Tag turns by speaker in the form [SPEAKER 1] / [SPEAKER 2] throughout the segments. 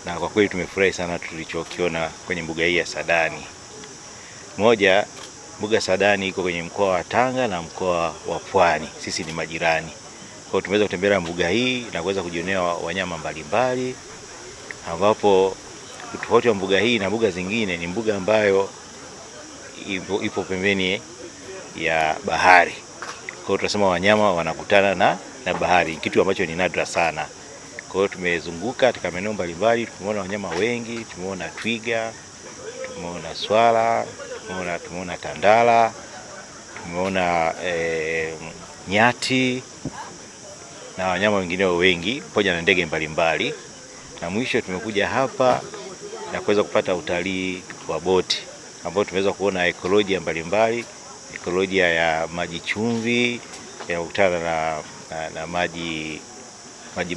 [SPEAKER 1] na kwa kweli tumefurahi sana tulichokiona kwenye mbuga hii ya Saadani. Moja, mbuga Saadani iko kwenye mkoa wa Tanga na mkoa wa Pwani, sisi ni majirani. Kwa hiyo tumeweza kutembelea mbuga hii na kuweza kujionea wanyama mbalimbali, ambapo tofauti wa mbuga hii na mbuga zingine ni mbuga ambayo ipo pembeni ya bahari. Kwa hiyo tunasema wanyama wanakutana na bahari, kitu ambacho ni nadra sana. Kwa hiyo tumezunguka katika maeneo mbalimbali, tumeona wanyama wengi, tumeona twiga, tumeona swala, tumeona tandala, tumeona nyati na wanyama wengine wengi pamoja na ndege mbalimbali. Na mwisho tumekuja hapa na kuweza kupata utalii wa boti, ambao tumeweza kuona ekolojia mbalimbali, ekolojia ya maji chumvi yanakutana na maji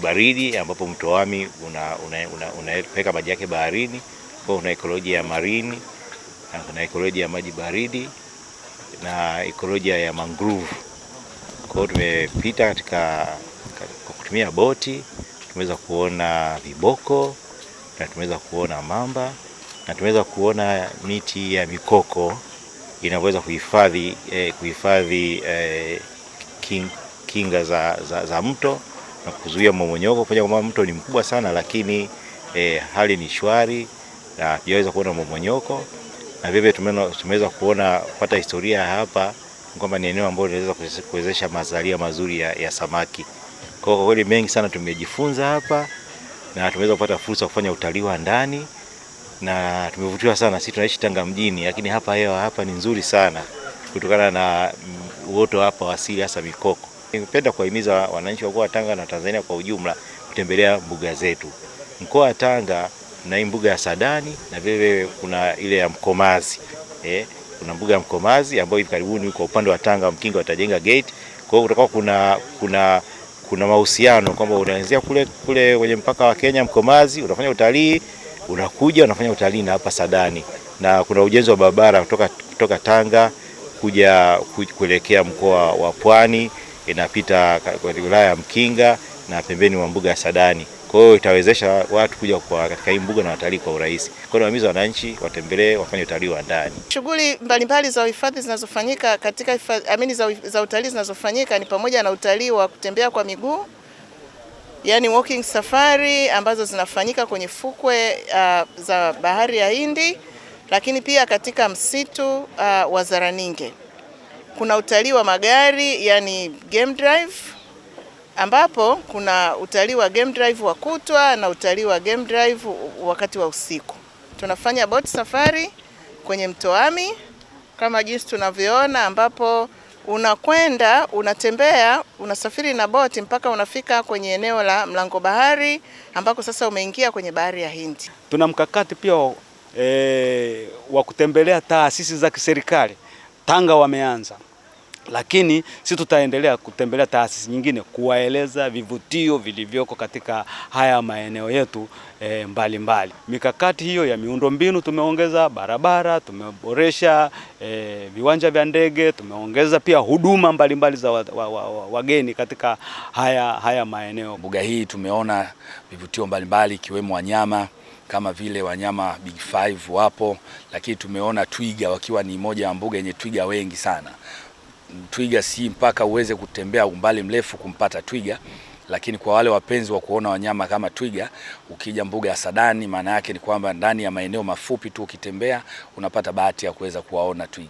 [SPEAKER 1] baridi, ambapo mto Wami unapeleka maji yake baharini. Kwa una ekolojia ya marini, na kuna ekolojia ya maji baridi na ekolojia ya mangrove. Kwa hiyo tumepita kwa kutumia boti, tumeweza kuona viboko na tumeweza kuona mamba na tumeweza kuona miti ya mikoko inaweza kuhifadhi kinga za mto na kuzuia mmomonyoko, kwa sababu mto ni mkubwa sana, lakini hali ni shwari na hatujaweza kuona mmomonyoko. Na vile tumeweza kupata historia hapa kwamba ni eneo ambalo linaweza kuwezesha mazalia mazuri ya samaki. Kwa kweli mengi sana tumejifunza hapa na tumeweza kupata fursa kufanya utalii wa ndani na tumevutiwa sana. Sisi tunaishi Tanga mjini, lakini hewa hapa ni nzuri sana kutokana na uoto hapa wa asili, hasa mikoko. Ningependa kuwahimiza wananchi wa mkoa wa Tanga na Tanzania kwa ujumla kutembelea mbuga zetu. Mkoa wa Tanga na mbuga ya Saadani na vile kuna ile ya Mkomazi. Kuna mbuga ya Mkomazi ambayo hivi karibuni kwa upande wa Tanga Mkinga watajenga gate. Kwa hiyo kutakuwa kuna mahusiano kwamba unaanzia kule kwenye mpaka wa Kenya Mkomazi, unafanya utalii, unakuja unafanya utalii na hapa Saadani. Na kuna ujenzi wa barabara kutoka Tanga kuelekea mkoa wa Pwani, inapita kwa wilaya ya Mkinga na pembeni mwa mbuga ya Saadani. Kwa hiyo itawezesha watu kuja katika hii mbuga na watalii kwa urahisi. Kwa hiyo nawahimiza wananchi watembelee, wafanye utalii wa ndani.
[SPEAKER 2] Shughuli mbalimbali za uhifadhi zinazofanyika katika za utalii zinazofanyika ni pamoja na utalii wa kutembea kwa miguu, yani walking safari, ambazo zinafanyika kwenye fukwe za bahari ya Hindi, lakini pia katika msitu wa Zaraninge. Kuna utalii wa magari, yani game drive, ambapo kuna utalii wa game drive wa kutwa na utalii wa game drive wakati wa usiku. Tunafanya boat safari kwenye mto Wami kama jinsi tunavyoona, ambapo unakwenda, unatembea, unasafiri na boti mpaka unafika kwenye eneo la mlango bahari, ambako sasa umeingia kwenye bahari ya Hindi.
[SPEAKER 3] Tuna mkakati pia wa kutembelea taasisi za kiserikali. Tanga wameanza, lakini sisi tutaendelea kutembelea taasisi nyingine kuwaeleza vivutio vilivyoko katika haya maeneo yetu mbalimbali. Mikakati hiyo ya miundombinu, tumeongeza barabara, tumeboresha viwanja vya ndege, tumeongeza pia huduma mbalimbali za wageni katika haya maeneo.
[SPEAKER 4] Mbuga hii tumeona vivutio mbalimbali ikiwemo wanyama kama vile wanyama Big Five wapo, lakini tumeona twiga wakiwa ni moja ya mbuga yenye twiga wengi sana. Twiga si mpaka uweze kutembea umbali mrefu kumpata twiga, lakini kwa wale wapenzi wa kuona wanyama kama twiga, ukija mbuga ya Saadani, maana yake ni kwamba ndani ya maeneo mafupi tu ukitembea unapata bahati ya kuweza kuwaona twiga.